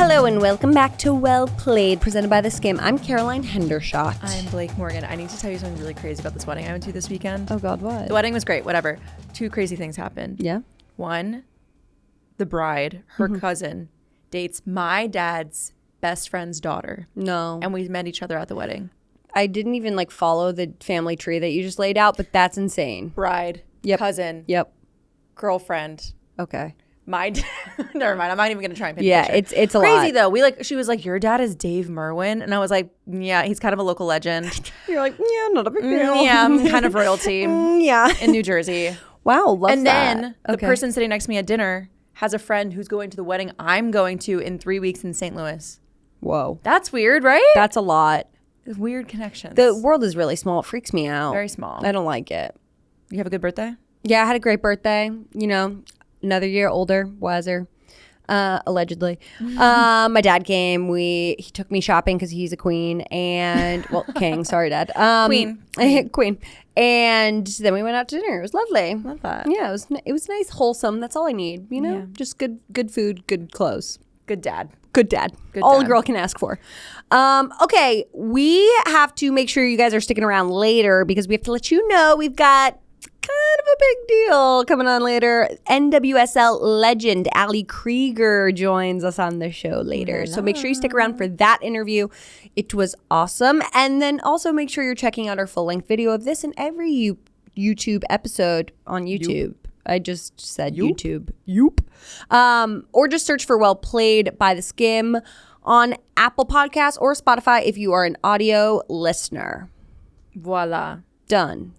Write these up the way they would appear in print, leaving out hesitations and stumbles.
Hello and welcome back to Well Played, presented by The Skim. I'm Caroline Hendershot. I'm Blake Morgan. I need to tell you something really crazy about this wedding I went to this weekend. Oh God, what? The wedding was great, whatever. Two crazy things happened. Yeah? One, the bride, her cousin, dates my dad's best friend's daughter. No. And we met each other at the wedding. I didn't even follow the family tree that you just laid out, but that's insane. Bride, cousin, girlfriend. Okay. My dad. Never mind. I'm not even going to try and paint Yeah, a picture. it's a crazy lot. though. She was like, your dad is Dave Merwin. And I was like, yeah, he's kind of a local legend. You're like, yeah, not a big deal. Yeah, I'm kind of royalty. Yeah. In New Jersey. Wow, love and that. And then the person sitting next to me at dinner has a friend who's going to the wedding I'm going to in 3 weeks in St. Louis. Whoa. That's weird, right? That's a lot. Weird connections. The world is really small. It freaks me out. Very small. I don't like it. You have a good birthday? Yeah, I had a great birthday. You know, another year older, wiser. Allegedly. My dad came. He took me shopping because he's a queen and, well, king. Sorry, Dad. Queen. Queen. And then we went out to dinner. It was lovely. Love that. Yeah, it was nice, wholesome. That's all I need, you know? Yeah. Just good food, good clothes. Good dad. Good dad. Good all dad. a girl can ask for. Okay, we have to make sure you guys are sticking around later because we have to let you know we've got kind of a big deal coming on later. NWSL legend Ali Krieger joins us on the show later. So make sure you stick around for that interview. It was awesome. And then also make sure you're checking out our full-length video of this and every YouTube episode on YouTube. I just said YouTube. Or just search for Well Played by The Skim on Apple Podcasts or Spotify if you are an audio listener. Voila. Done.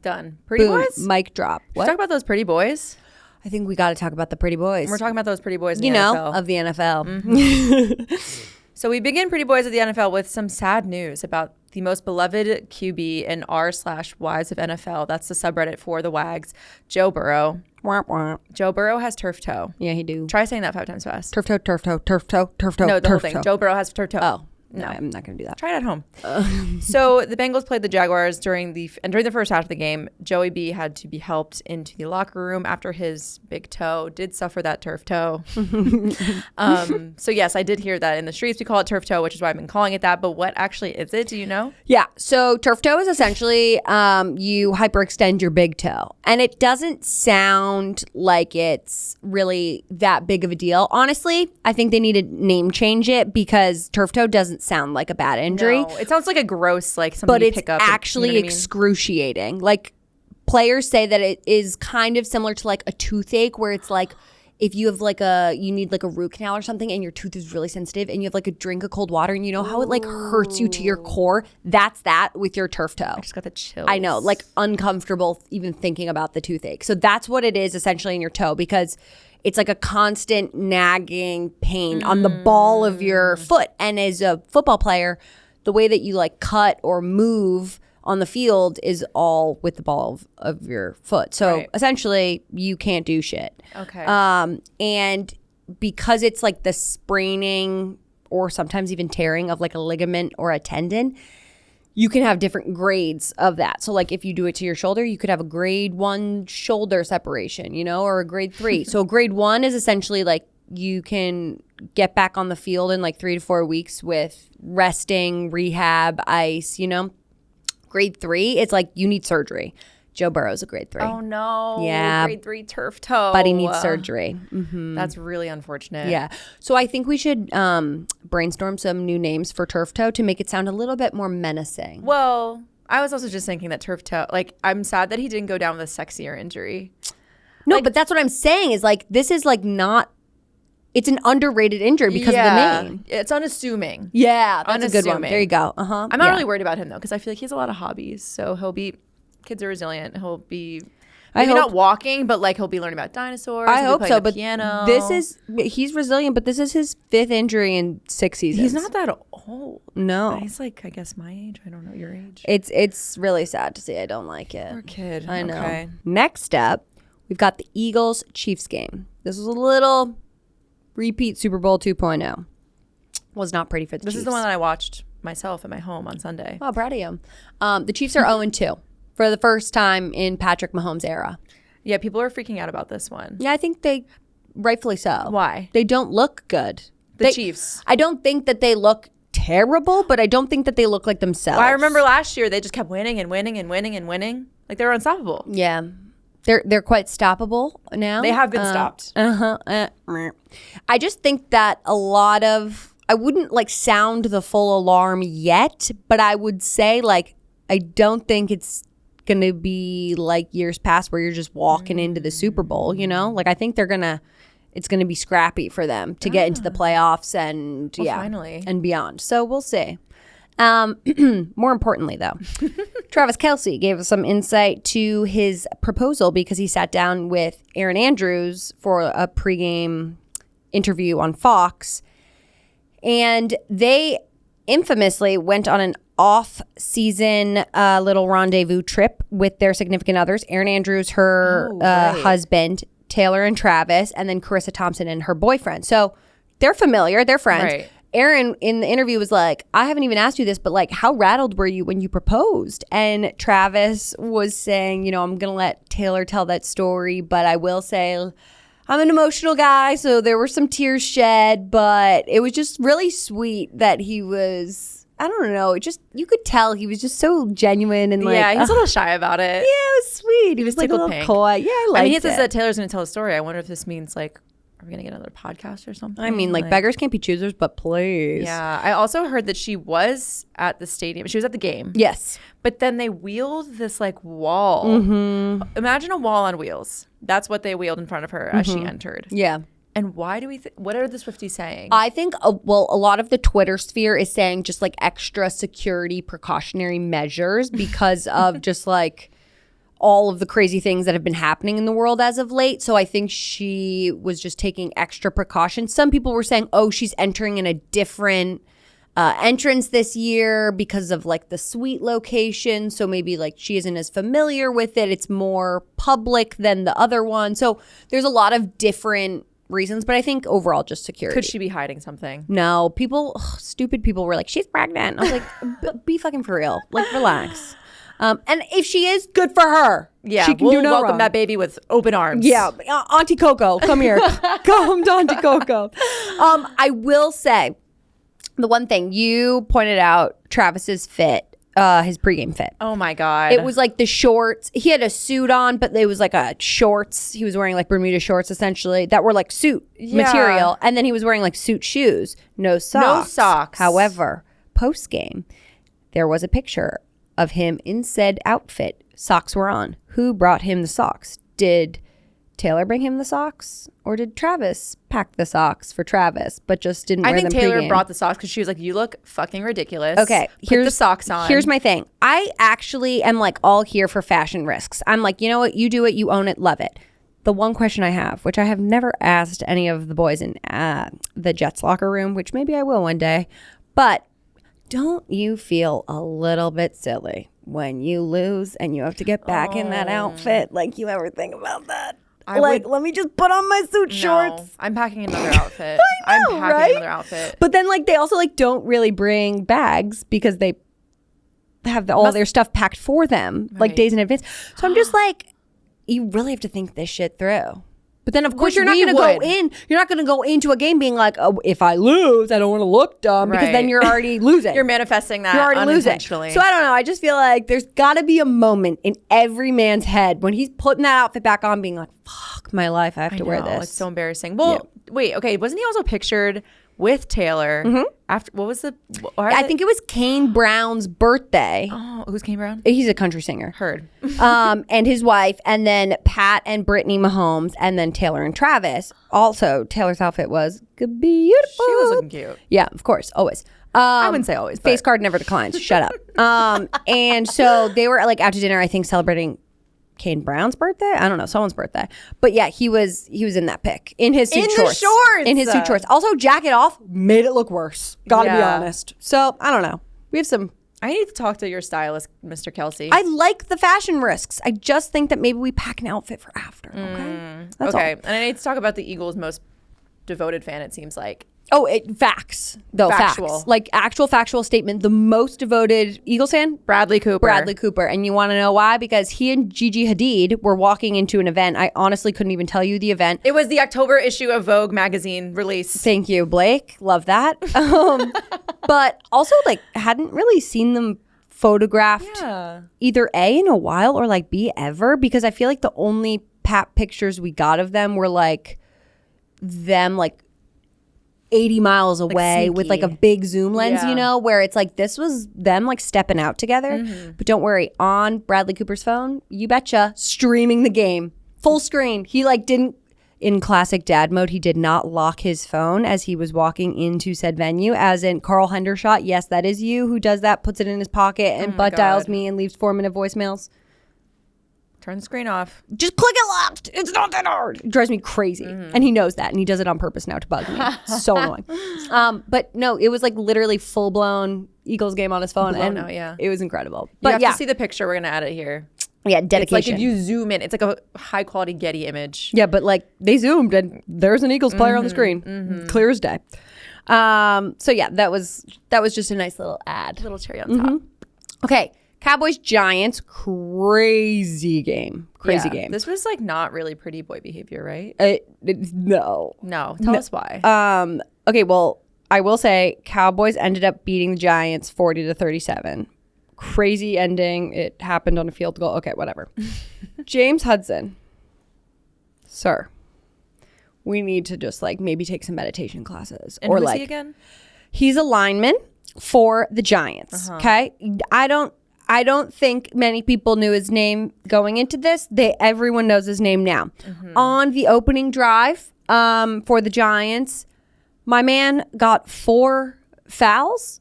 Pretty Boom. boys? Mic drop. What? Talk about those pretty boys. I think we got to talk about the pretty boys. We're talking about those pretty boys in you the know, NFL. of the NFL. So we begin Pretty Boys of the NFL with some sad news about the most beloved QB in r/wives of NFL. That's the subreddit for the Wags, Joe Burrow. Wah, wah. Joe Burrow has turf toe. Yeah, he do. Try saying that 5 times fast. Turf toe, turf toe, turf toe, turf toe. No, the whole turf thing. toe. Joe Burrow has turf toe. Oh. No, I'm not going to do that. Try it at home. So the Bengals played the Jaguars during the first half of the game. Joey B had to be helped into the locker room after his big toe did suffer that turf toe. So yes, I did hear that in the streets we call it turf toe, which is why I've been calling it that. But what actually is it? Do you know? Yeah. So turf toe is essentially you hyperextend your big toe. And it doesn't sound like it's really that big of a deal. Honestly, I think they need to name change it because turf toe doesn't sound like a bad injury. No, it sounds like a gross, something but you it's pick up. actually you know what I mean? excruciating. Like players say that it is kind of similar to like a toothache where it's like if you have you need a root canal or something and your tooth is really sensitive and you have a drink of cold water and you know how it hurts you to your core. That's that with your turf toe. I just got the chills. I know, uncomfortable even thinking about the toothache. So that's what it is essentially in your toe because it's like a constant nagging pain on the ball of your foot. And as a football player, the way that you cut or move on the field is all with the ball of your foot. So essentially you can't do shit. Okay. And because it's the spraining or sometimes even tearing of a ligament or a tendon, you can have different grades of that. So if you do it to your shoulder, you could have a grade 1 shoulder separation, or a grade 3. So grade 1 is essentially you can get back on the field in 3 to 4 weeks with resting, rehab, ice, Grade 3, it's you need surgery. Joe Burrow's a grade 3. Oh no. Yeah. Grade 3 turf toe. But he needs surgery. Mm-hmm. That's really unfortunate. Yeah. So I think we should brainstorm some new names for turf toe to make it sound a little bit more menacing. Well, I was also just thinking that turf toe, I'm sad that he didn't go down with a sexier injury. No, but that's what I'm saying is this is not, it's an underrated injury because of the name. It's unassuming. Yeah, that's a good one. There you go. I'm not really worried about him though because I feel like he has a lot of hobbies. So kids are resilient. He'll be maybe not walking, but he'll be learning about dinosaurs. I hope so. But piano. He's resilient, but this is his 5th injury in 6 seasons. He's not that old. No. He's I guess my age. I don't know your age. It's really sad to see. I don't like it. Poor kid. I know. Okay. Next up, we've got the Eagles-Chiefs game. This was a little repeat Super Bowl 2.0. Was not pretty for the Chiefs. This is the one that I watched myself at my home on Sunday. Oh, proud of you. The Chiefs are 0-2 for the first time in Patrick Mahomes' era. Yeah, people are freaking out about this one. Yeah, I think they rightfully so. Why? They don't look good. The Chiefs. I don't think that they look terrible, but I don't think that they look like themselves. Well, I remember last year they just kept winning and winning and winning and winning. Like they were unstoppable. Yeah. They're quite stoppable now. They have been stopped. I just think that a lot of, I wouldn't like sound the full alarm yet, but I would say like, I don't think it's going to be like years past where you're just walking into the Super Bowl, you know? Like I think it's going to be scrappy for them to get into the playoffs and finally. And beyond. So we'll see. More importantly, though, Travis Kelce gave us some insight to his proposal because he sat down with Erin Andrews for a pregame interview on Fox. And they infamously went on an off-season little rendezvous trip with their significant others. Erin Andrews, her husband, Taylor and Travis, and then Carissa Thompson and her boyfriend. So they're familiar. They're friends. Right. Erin in the interview was like, I haven't even asked you this, but like, how rattled were you when you proposed? And Travis was saying, you know, I'm going to let Taylor tell that story, but I will say I'm an emotional guy. So there were some tears shed, but it was just really sweet that he was, I don't know, you could tell he was just so genuine and like. Yeah, he was a little shy about it. Yeah, it was sweet. He was like a little pink. coy. Yeah, I liked I mean, he it. says that Taylor's going to tell a story. I wonder if this means like, are we going to get another podcast or something? I mean, like beggars can't be choosers, but please. Yeah. I also heard that she was at the stadium. She was at the game. Yes. But then they wheeled this like wall. Mm-hmm. Imagine a wall on wheels. That's what they wheeled in front of her as she entered. Yeah. And why do we what are the Swifties saying? I think, a lot of the Twitter sphere is saying just like extra security precautionary measures because of just like all of the crazy things that have been happening in the world as of late. So I think she was just taking extra precautions. Some people were saying, oh, she's entering in a different entrance this year because of like the suite location. So maybe like she isn't as familiar with it. It's more public than the other one. So there's a lot of different reasons, but I think overall just security. Could she be hiding something? No, stupid people were like, she's pregnant. I was like, be fucking for real. Like, relax. And if she is, good for her. Yeah, she can we'll do no welcome wrong. that baby with open arms. Yeah, Auntie Coco, come here. Come to Auntie Coco. I will say, the one thing you pointed out, Travis's fit, his pregame fit. Oh my God. It was like the shorts. He had a suit on, but it was like a shorts. He was wearing like Bermuda shorts essentially that were like suit material. And then he was wearing like suit shoes. No socks. No socks. However, post game, there was a picture of him in said outfit. Socks were on. Who brought him the socks? Did Taylor bring him the socks, or did Travis pack the socks for Travis, but just didn't wear them? I think Taylor pregame? brought the socks because she was like, "You look fucking ridiculous." Okay, Put the socks on. Here's my thing. I actually am like all here for fashion risks. I'm like, you know what? You do it. You own it. Love it. The one question I have, which I have never asked any of the boys in the Jets locker room, which maybe I will one day, but don't you feel a little bit silly when you lose and you have to get back in that outfit? Like, you ever think about that? Let me just put on my suit shorts. I'm packing another outfit. I know, I'm packing right? another outfit. But then, like, they also like don't really bring bags because they have all their stuff packed for them like days in advance. So I'm just like, you really have to think this shit through. But then, of course, you're not going to go in. You're not going to go into a game being like, oh, if I lose, I don't want to look dumb, because then you're already losing. You're manifesting that. You're already losing. So I don't know. I just feel like there's got to be a moment in every man's head when he's putting that outfit back on, being like, "Fuck my life, I have to wear this." It's so embarrassing. Well, wait, okay, wasn't he also pictured with Taylor after what was the? I think it was Kane Brown's birthday. Oh, who's Kane Brown? He's a country singer. Heard. And his wife, and then Pat and Brittany Mahomes, and then Taylor and Travis. Also, Taylor's outfit was beautiful. She was looking cute. Yeah, of course, always. I wouldn't say always. Face card never declines. Shut up. And so they were like out to dinner, I think, celebrating Kane Brown's birthday. I don't know, someone's birthday. But yeah, he was in that pic in his suit shorts. In his suit shorts. Also, jacket off made it look worse. Gotta be honest. So I don't know. We have some. I need to talk to your stylist, Mr. Kelce. I like the fashion risks. I just think that maybe we pack an outfit for after. Okay. That's okay. all. And I need to talk about the Eagles' most devoted fan, it seems like. Oh, facts, though. Factual. Facts. Like, actual factual statement. The most devoted Eagles fan? Bradley Cooper. And you want to know why? Because he and Gigi Hadid were walking into an event. I honestly couldn't even tell you the event. It was the October issue of Vogue magazine release. Thank you, Blake. Love that. But also, like, hadn't really seen them photographed either A, in a while, or like B, ever. Because I feel like the only pictures we got of them were like them, like, 80 miles away, like, with like a big zoom lens, you know, where it's like this was them like stepping out together. But don't worry, on Bradley Cooper's phone, you betcha, streaming the game full screen. He like didn't, in classic dad mode, he did not lock his phone as he was walking into said venue, as in Carl Hendershot. Yes, that is you who does that, puts it in his pocket and butt dials me and leaves 4-minute voicemails. Turn the screen off. Just click it locked. It's not that hard. It drives me crazy. And he knows that. And he does it on purpose now to bug me. So annoying. But no, it was like literally full blown Eagles game on his phone. It was incredible. But you have to see the picture. We're going to add it here. Yeah, dedication. It's like if you zoom in, it's like a high quality Getty image. Yeah, but like they zoomed and there's an Eagles player on the screen. Clear as day. So yeah, that was just a nice little ad. Little cherry on top. Okay. Cowboys-Giants, crazy game. Game. This was like not really pretty boy behavior, right? No. Tell us why. Okay, well, I will say Cowboys ended up beating the Giants 40-37. Crazy ending. It happened on a field goal. Okay, whatever. James Hudson. Sir, we need to just like maybe take some meditation classes. And or who's like, he again? He's a lineman for the Giants. Okay? I don't think many people knew his name going into this. Everyone knows his name now. On the opening drive for the Giants, my man got 4 fouls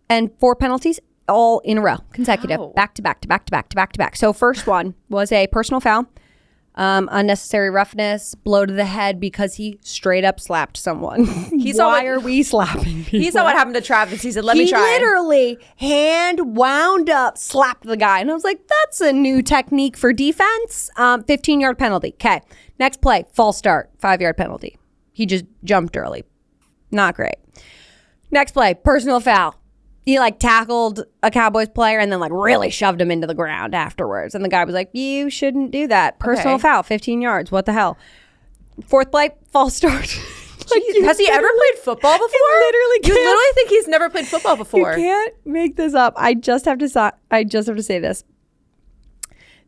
and 4 penalties all in a row, consecutive, back to back. So first one was a personal foul, unnecessary roughness, blow to the head because he straight up slapped someone. Why are we slapping people? He saw what happened to Travis. He said, let me try. He literally hand wound up, slapped the guy. And I was like, that's a new technique for defense. 15-yard penalty. Okay. Next play, false start, 5-yard penalty. He just jumped early. Not great. Next play, personal foul. He like tackled a Cowboys player and then like really shoved him into the ground afterwards. And the guy was like, you shouldn't do that. Personal foul, 15 yards. What the hell? 4th play, false start. Has he ever played football before? You literally think he's never played football before. You can't make this up. I just have to say this.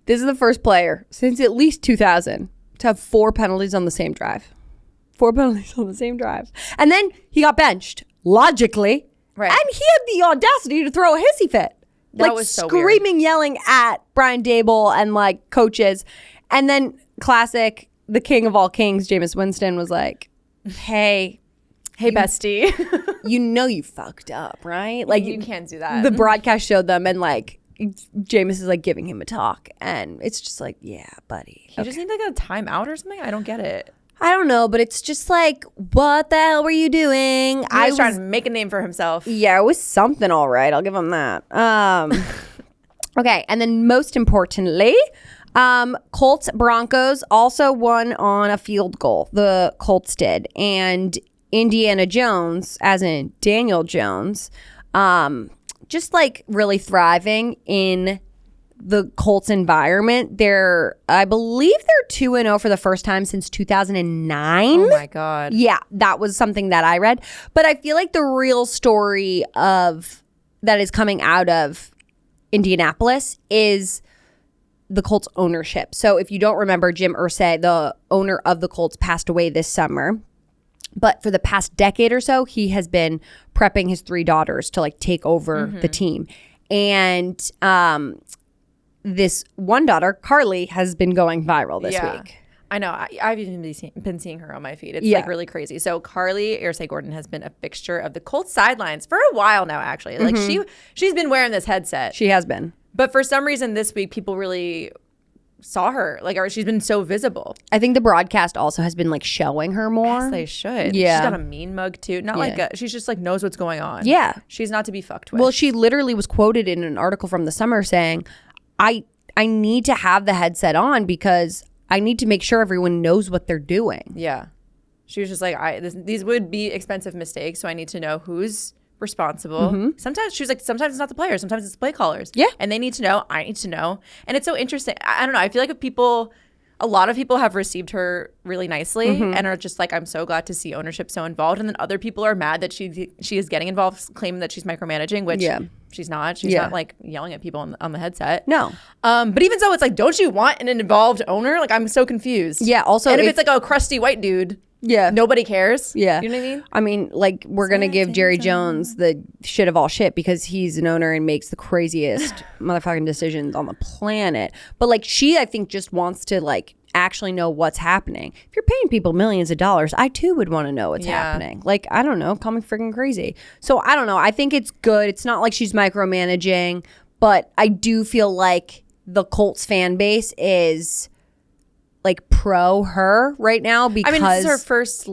This is the first player since at least 2000 to have 4 penalties on the same drive. 4 penalties on the same drive. And then he got benched, logically. Right. And he had the audacity to throw a hissy fit. That was so screaming, weird. Yelling at Brian Dable and like coaches. And then classic, the king of all kings, Jameis Winston was like, hey, bestie. You know you fucked up, right? Like you can't do that. The broadcast showed them and like Jameis is like giving him a talk. And it's just like, yeah, buddy. He just needs like a timeout or something? I don't get it. I don't know, but it's just like, what the hell were you doing? I was trying to make a name for himself. Yeah, it was something all right. I'll give him that. Okay, and then most importantly, Colts Broncos also won on a field goal. The Colts did. And Indiana Jones, as in Daniel Jones, just like really thriving in the Colts environment. I believe they're 2-0 for the first time since 2009. Oh my God. Yeah, that was something that I read. But I feel like the real story that is coming out of Indianapolis is the Colts ownership. So if you don't remember, Jim Irsay, the owner of the Colts, passed away this summer. But for the past decade or so, he has been prepping his 3 daughters to like take over the team. And this one daughter, Carlie, has been going viral this week. I know. I've even been seeing her on my feed. It's like really crazy. So Carlie Irsay-Gordon has been a fixture of the Colts sidelines for a while now, actually. Like she's been wearing this headset. She has been. But for some reason this week, people really saw her. Like, or she's been so visible. I think the broadcast also has been like showing her more. Yes, they should. Yeah. She's got a mean mug too. Not like she's just like knows what's going on. Yeah. She's not to be fucked with. Well, she literally was quoted in an article from the summer saying, I need to have the headset on because I need to make sure everyone knows what they're doing. Yeah. She was just like, these would be expensive mistakes, so I need to know who's responsible. Sometimes she was like, sometimes it's not the players, sometimes it's the play callers. Yeah. And they need to know, I need to know. And it's so interesting. I don't know. I feel like a lot of people have received her really nicely and are just like, I'm so glad to see ownership so involved. And then other people are mad that she is getting involved, claiming that she's micromanaging, which she's not. She's not like yelling at people on the headset. No. But even so, it's like, don't you want an involved owner? Like, I'm so confused. Yeah. Also, and if it's like a crusty white dude, nobody cares. Yeah. You know what I mean? I mean, like, we're going to give Jerry Jones the shit of all shit because he's an owner and makes the craziest motherfucking decisions on the planet. But, like, she, I think, just wants to, like, actually know what's happening. If you're paying people millions of dollars, I, too, would want to know what's happening. Like, I don't know. Call me freaking crazy. So, I don't know. I think it's good. It's not like she's micromanaging, but I do feel like the Colts fan base is like pro her right now because I mean, this is her first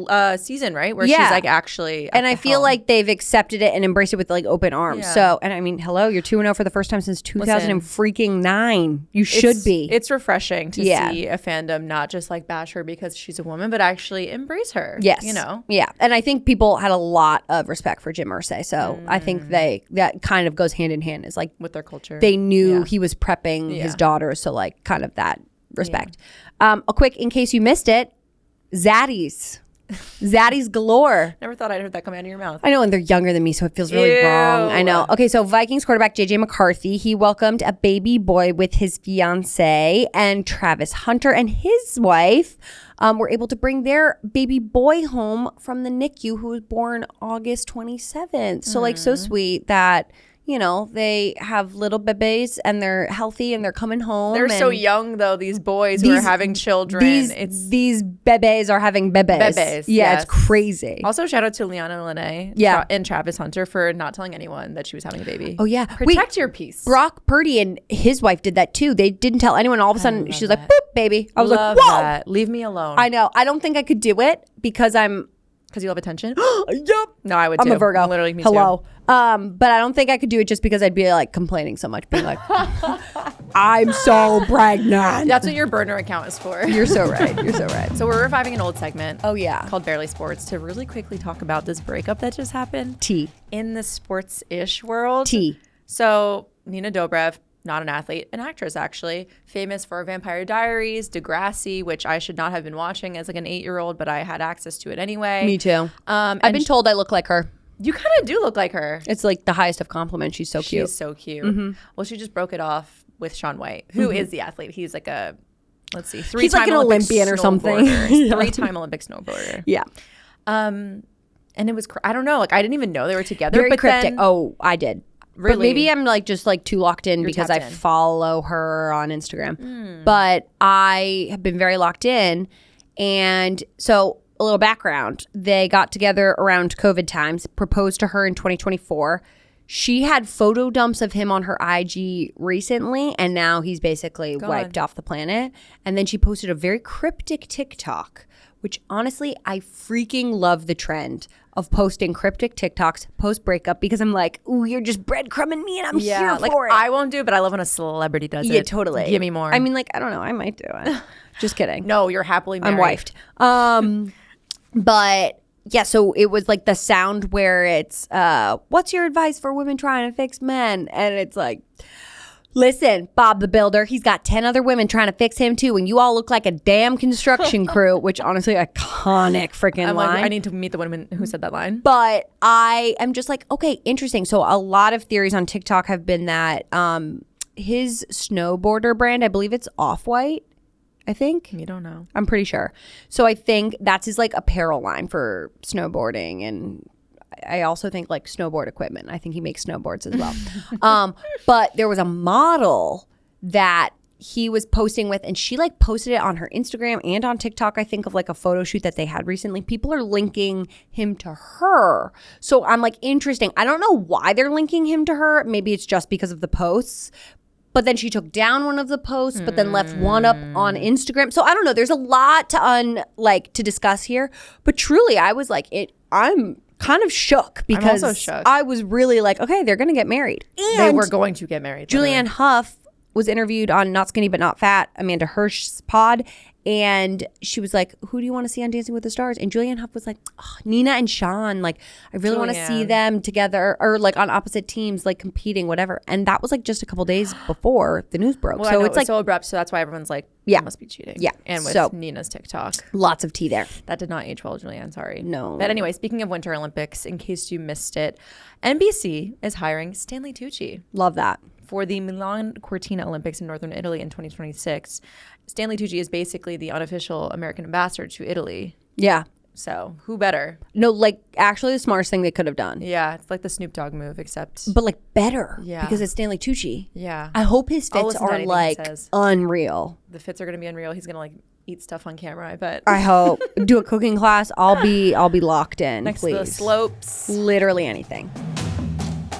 season, right? Where she's like actually and I feel like they've accepted it and embraced it with like open arms. So, and I mean, hello, you're 2-0 for the first time since 2009. You should be. It's refreshing to see a fandom not just like bash her because she's a woman, but actually embrace her. Yes. You know? Yeah. And I think people had a lot of respect for Jim Irsay. So I think that kind of goes hand in hand is like with their culture. They knew he was prepping his daughter. So like kind of that respect. A quick, in case you missed it, Zaddies galore. Never thought I'd heard that come out of your mouth. I know, and they're younger than me, so it feels really wrong. I know. Okay, so Vikings quarterback JJ McCarthy, he welcomed a baby boy with his fiance, and Travis Hunter and his wife were able to bring their baby boy home from the NICU, who was born August 27th. So like so sweet that, you know, they have little bebés and they're healthy and they're coming home. They're so young, though, these boys who are having children. These bebés are having bebés. Yeah, it's crazy. Also, shout out to Liana Lene and Travis Hunter for not telling anyone that she was having a baby. Oh, yeah. Protect your peace. Brock Purdy and his wife did that, too. They didn't tell anyone. All of a sudden, she's like, boop, baby. I was like, whoa. That. Leave me alone. I know. I don't think I could do it because Because you love attention? Yep. No, I would too. I'm a Virgo. Literally, me Hello. too. But I don't think I could do it just because I'd be like complaining so much, being like, I'm so pregnant. That's what your burner account is for. You're so right. You're so right. So we're reviving an old segment. Oh, yeah. Called Barely Sports to really quickly talk about this breakup that just happened. In the sports-ish world. So Nina Dobrev, not an athlete, an actress actually, famous for Vampire Diaries, Degrassi, which I should not have been watching as like an 8-year-old, but I had access to it anyway. Me too. I've been told I look like her. You kind of do look like her. It's like the highest of compliments. She's so cute. She's so cute. Well, she just broke it off with Shaun White, who is the athlete. He's like a, let's see, he's like an Olympian or something. 3-time Olympic snowboarder. Yeah. And it was, I don't know, like I didn't even know they were together. Very but cryptic. Then, I did. Really? But maybe I'm like just like too locked in because I follow her on Instagram. But I have been very locked in. And so a little background. They got together around COVID times, proposed to her in 2024. She had photo dumps of him on her IG recently, and now he's basically wiped off the planet. And then she posted a very cryptic TikTok, which honestly, I freaking love the trend of posting cryptic TikToks post-breakup because I'm like, ooh, you're just breadcrumbing me and I'm here for it. I won't do it, but I love when a celebrity does it. Yeah, totally. Give me more. I mean, like, I don't know. I might do it. Just kidding. No, you're happily married. I'm wifed. But yeah, so it was like the sound where it's, what's your advice for women trying to fix men? And it's like, listen, Bob the Builder, he's got 10 other women trying to fix him too, and you all look like a damn construction crew, which honestly, iconic freaking line. Like, I need to meet the woman who said that line. But I am just like, okay, interesting. So a lot of theories on TikTok have been that his snowboarder brand, I believe it's Off-White, I think. You don't know. I'm pretty sure. So I think that's his like apparel line for snowboarding, and I also think like snowboard equipment. I think he makes snowboards as well. But there was a model that he was posting with, and she like posted it on her Instagram and on TikTok, I think, of like a photo shoot that they had recently. People are linking him to her. So I'm like, interesting. I don't know why they're linking him to her. Maybe it's just because of the posts. But then she took down one of the posts, but then left one up on Instagram. So I don't know. There's a lot to discuss here. But truly, I was like, I'm kind of shook because I'm also shook. I was really like, okay, they're going to get married. And they were going to get married. Julianne Hough was interviewed on Not Skinny But Not Fat, Amanda Hirsch's pod, And she was like, who do you want to see on Dancing with the Stars? And Julianne Hough was like, oh, Nina and Shaun. Like, I really want to see them together or like on opposite teams, like competing, whatever. And that was like just a couple days before the news broke. Well, so it's like so abrupt. So that's why everyone's like, must be cheating. Yeah. And with Nina's TikTok. Lots of tea there. That did not age well, Julianne. Sorry. No. But anyway, speaking of Winter Olympics, in case you missed it, NBC is hiring Stanley Tucci. Love that. For the Milan Cortina Olympics in Northern Italy in 2026. Stanley Tucci is basically the unofficial American ambassador to Italy. Yeah. So who better? No, like actually the smartest thing they could have done. Yeah, it's like the Snoop Dogg move, except. But like better. Yeah. Because it's Stanley Tucci. Yeah. I hope his fits are like unreal. The fits are going to be unreal. He's going to like eat stuff on camera, I bet. I hope. Do a cooking class. I'll be locked in. Next please. to the slopes. Literally anything.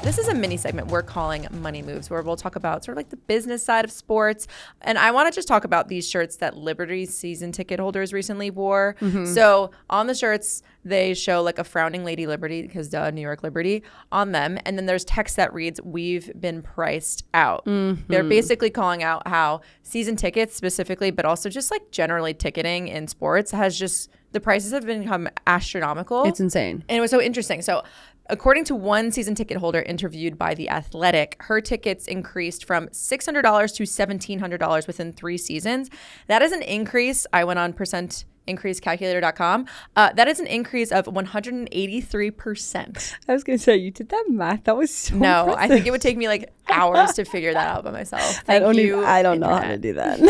This is a mini segment we're calling Money Moves, where we'll talk about sort of like the business side of sports. And I want to just talk about these shirts that Liberty's season ticket holders recently wore. Mm-hmm. So on the shirts, they show like a frowning Lady Liberty, because New York Liberty, on them. And then there's text that reads, "We've been priced out." Mm-hmm. They're basically calling out how season tickets specifically, but also just like generally ticketing in sports has just, the prices have become astronomical. It's insane. And it was so interesting. So according to one season ticket holder interviewed by The Athletic, her tickets increased from $600 to $1,700 within 3 seasons. That is an increase. I went on percentincreasecalculator.com. That is an increase of 183%. I was going to say, you did that math. That was so No, impressive. I think it would take me like hours to figure that out by myself. I don't know how to do that.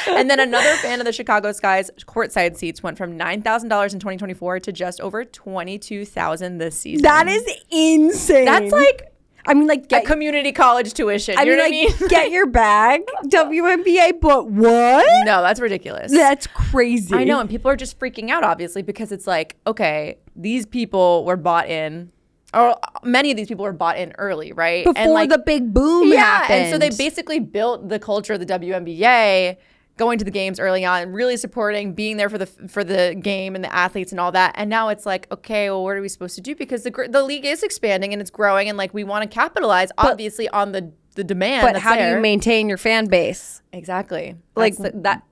And then another fan of the Chicago Sky's courtside seats went from $9,000 in 2024 to just over $22,000 this season. That is insane. That's like, I mean, like a community college tuition. You know what I mean? Get your bag, WNBA, but what? No, that's ridiculous. That's crazy. I know, and people are just freaking out, obviously, because it's like, okay, these people were bought in, or many of these people were bought in early, right? Before and like, the big boom happened. And so they basically built the culture of the WNBA, going to the games early on, really supporting, being there for the game and the athletes and all that. And now it's like, okay, well, what are we supposed to do? Because the league is expanding and it's growing, and like we want to capitalize, obviously, on the demand. But how do you maintain your fan base? Exactly. Like that.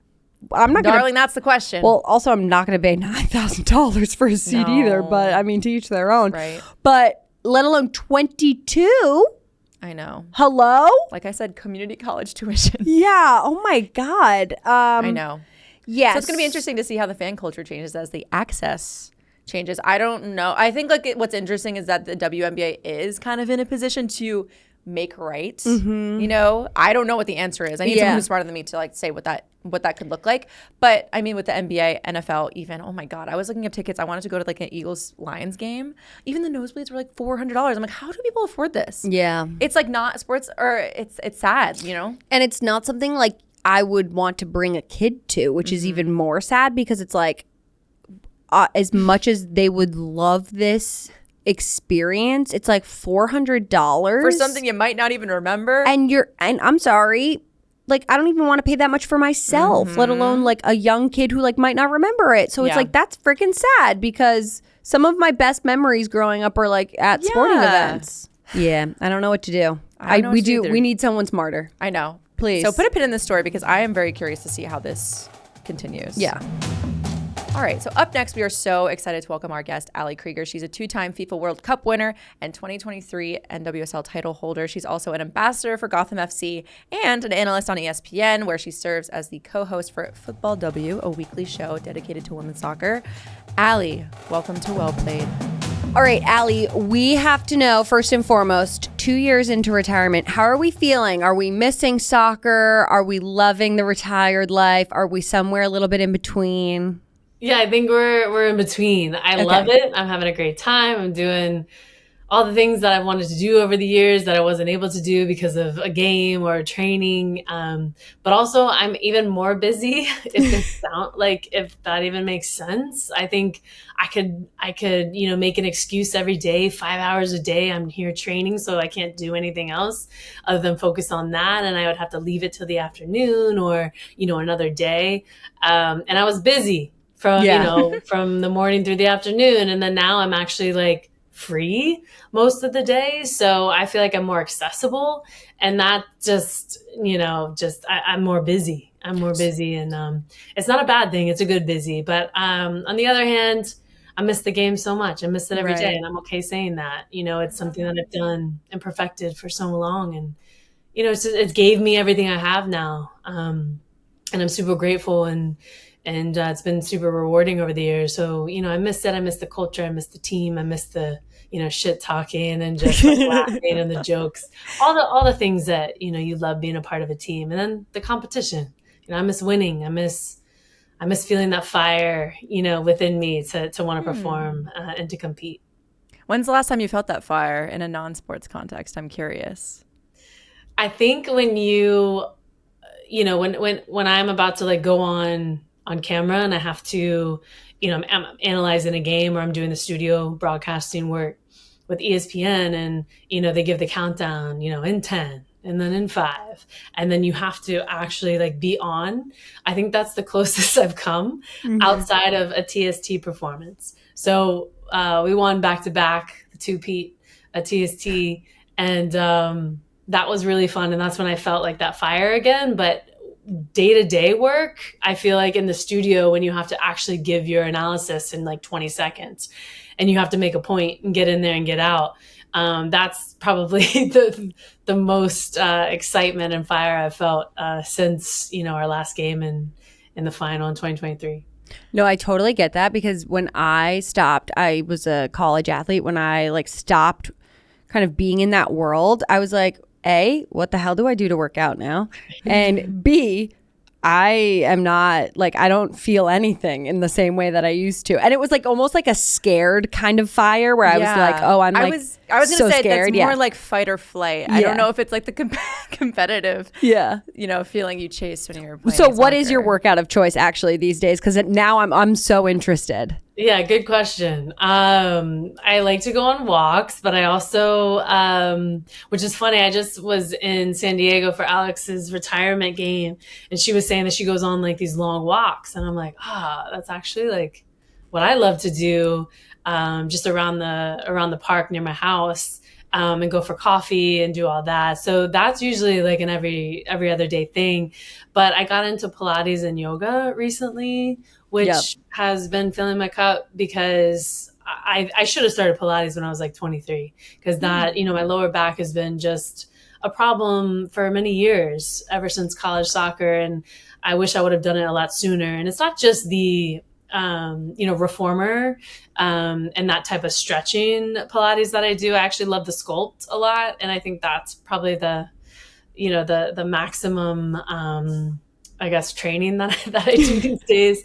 I'm not Darling, that's the question. Well, also, I'm not going to pay $9,000 for a seat either. But I mean, to each their own. Right. But let alone 22. I know. Hello? Like I said, community college tuition. Yeah. Oh my God. I know. Yes. So it's going to be interesting to see how the fan culture changes as the access changes. I don't know. I think like what's interesting is that the WNBA is kind of in a position to make right. Mm-hmm. You know, I don't know what the answer is. I need someone who's smarter than me to like say what that could look like. But I mean, with the NBA, NFL, even, oh my God, I was looking up tickets. I wanted to go to like an Eagles-Lions game. Even the nosebleeds were like $400. I'm like, how do people afford this? Yeah. It's like not sports, or it's sad, you know? And it's not something like I would want to bring a kid to, which is even more sad, because it's like, as much as they would love this experience, it's like $400 for something you might not even remember. And I'm sorry, like I don't even want to pay that much for myself, let alone like a young kid who like might not remember it. So it's like, that's freaking sad, because some of my best memories growing up are like at sporting events. Yeah, I don't know what to do. We need someone smarter. I know. Please. So put a pin in this story, because I am very curious to see how this continues. Yeah. All right, so up next, we are so excited to welcome our guest, Ali Krieger. She's a 2-time FIFA World Cup winner and 2023 NWSL title holder. She's also an ambassador for Gotham FC and an analyst on ESPN, where she serves as the co-host for Football W, a weekly show dedicated to women's soccer. Ali, welcome to Well Played. All right, Ali, we have to know, first and foremost, 2 years into retirement, how are we feeling? Are we missing soccer? Are we loving the retired life? Are we somewhere a little bit in between? Yeah, I think we're in between. I love it. I'm having a great time. I'm doing all the things that I wanted to do over the years that I wasn't able to do because of a game or training. But also, I'm even more busy. If that even makes sense. I think I could make an excuse every day, 5 hours a day. I'm here training, so I can't do anything else other than focus on that. And I would have to leave it till the afternoon or another day. And I was busy from the morning through the afternoon. And then now I'm actually like free most of the day. So I feel like I'm more accessible, and that just, I'm more busy. I'm more busy, and it's not a bad thing. It's a good busy. But on the other hand, I miss the game so much. I miss it every day, and I'm okay saying that. It's something that I've done and perfected for so long, and it gave me everything I have now, and I'm super grateful, and it's been super rewarding over the years. So I miss it. I miss the culture. I miss the team. I miss the shit talking and just like laughing and the jokes, all the things that you love being a part of a team, and then the competition. I miss winning. I miss feeling that fire, within me to want to perform and to compete. When's the last time you felt that fire in a non-sports context? I'm curious. I think when when I'm about to like go on camera and I have to, I'm analyzing a game, or I'm doing the studio broadcasting work with ESPN, and, they give the countdown, in 10. And then in 5, and then you have to actually like be on. I think that's the closest I've come outside of a TST performance. So we won back-to-back, the two-peat, a TST, and that was really fun. And that's when I felt like that fire again. But day-to-day work, I feel like in the studio, when you have to actually give your analysis in like 20 seconds, and you have to make a point and get in there and get out. That's probably the most excitement and fire I've felt since our last game in the final in 2023. No, I totally get that, because when I stopped, I was a college athlete. When I like stopped kind of being in that world, I was like, A, what the hell do I do to work out now? And B, I am not like, I don't feel anything in the same way that I used to. And it was like almost like a scared kind of fire where I was like, oh, I'm like, I was so going to say scared. that's more like fight or flight. I don't know if it's like the competitive, feeling you chase when you're playing. So what is your workout of choice actually these days? Because now I'm so interested. Yeah, good question. I like to go on walks, but I also, which is funny, I just was in San Diego for Alex's retirement game, and she was saying that she goes on like these long walks, and I'm like, that's actually like what I love to do, just around the park near my house, and go for coffee and do all that. So that's usually like an every other day thing. But I got into Pilates and yoga recently, which has been filling my cup, because I should have started Pilates when I was like 23, because that, my lower back has been just a problem for many years, ever since college soccer. And I wish I would have done it a lot sooner. And it's not just the, reformer and that type of stretching Pilates that I do. I actually love the sculpt a lot. And I think that's probably the maximum, I guess, training that I do these days,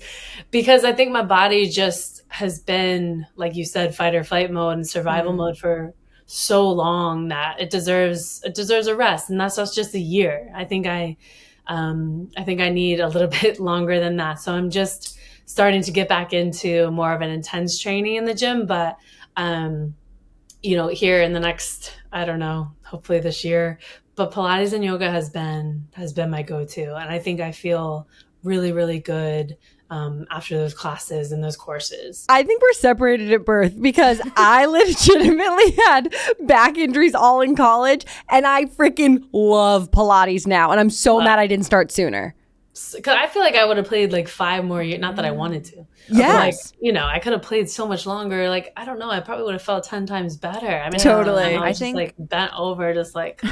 because I think my body just has been, like you said, fight or flight mode and survival mode for so long that it deserves a rest. And that's just a year. I think I need a little bit longer than that. So I'm just starting to get back into more of an intense training in the gym. But, here in the next, I don't know, hopefully this year, but Pilates and yoga has been my go-to. And I think I feel really, really good after those classes and those courses. I think we're separated at birth, because I legitimately had back injuries all in college, and I freaking love Pilates now. And I'm so mad I didn't start sooner. Because I feel like I would have played like 5 more years. Not that I wanted to. Yes. Like, I could have played so much longer. Like, I don't know. I probably would have felt 10 times better. I mean, totally. I think like bent over, just like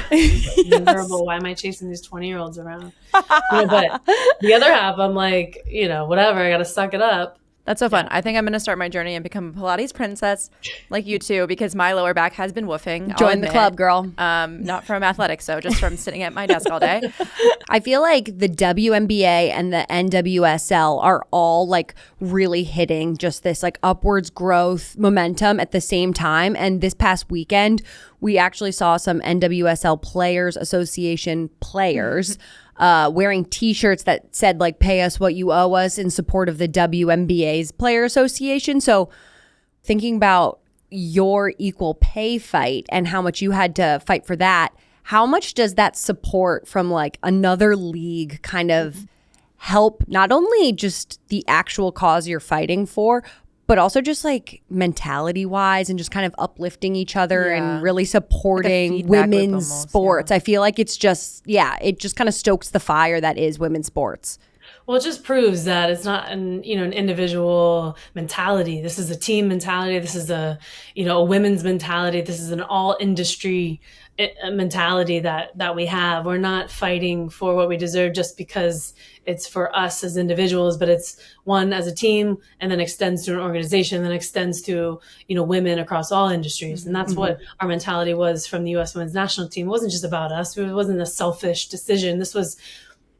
miserable. Why am I chasing these 20-year-olds around? But the other half, I'm like, whatever. I got to suck it up. That's so fun. I think I'm going to start my journey and become a Pilates princess like you two, because my lower back has been woofing. Join the club, girl. Not from athletics, so just from sitting at my desk all day. I feel like the WNBA and the NWSL are all like really hitting just this like upwards growth momentum at the same time. And this past weekend, we actually saw some NWSL Players Association players wearing T-shirts that said like, pay us what you owe us, in support of the WNBA's Player Association. So thinking about your equal pay fight and how much you had to fight for that, how much does that support from like another league kind of help not only just the actual cause you're fighting for, but also just like mentality wise and just kind of uplifting each other and really supporting feedback loop women's almost, sports. I feel like it's just, it just kind of stokes the fire that is women's sports. Well, it just proves that it's not an individual mentality. This is a team mentality. This is a women's mentality. This is an all industry mentality that we have. We're not fighting for what we deserve just because it's for us as individuals, but it's one as a team, and then extends to an organization, then extends to women across all industries. And that's what our mentality was from the U.S. Women's National Team. It wasn't just about us. It wasn't a selfish decision. This was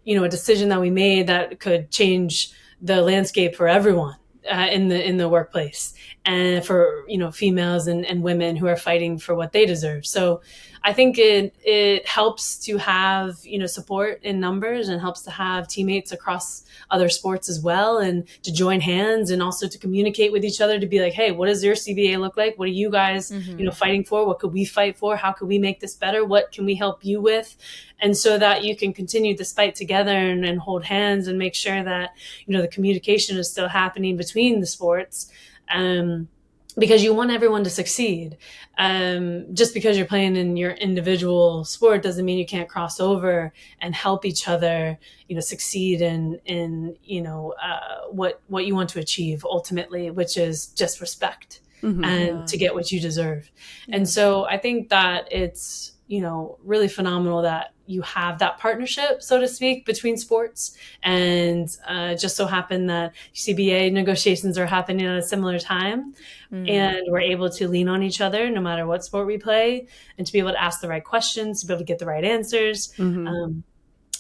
a decision that we made that could change the landscape for everyone in the workplace, and for females and women who are fighting for what they deserve. So I think it helps to have support in numbers, and helps to have teammates across other sports as well, and to join hands, and also to communicate with each other, to be like, hey, what does your CBA look like? What are you guys fighting for? What could we fight for? How could we make this better? What can we help you with? And so that you can continue this fight together, and hold hands, and make sure that the communication is still happening between the sports, because you want everyone to succeed. Just because you're playing in your individual sport doesn't mean you can't cross over and help each other succeed in what you want to achieve ultimately, which is just respect, and to get what you deserve. And so I think that it's really phenomenal that you have that partnership, so to speak, between sports. And just so happened that CBA negotiations are happening at a similar time, and we're able to lean on each other no matter what sport we play, and to be able to ask the right questions, to be able to get the right answers,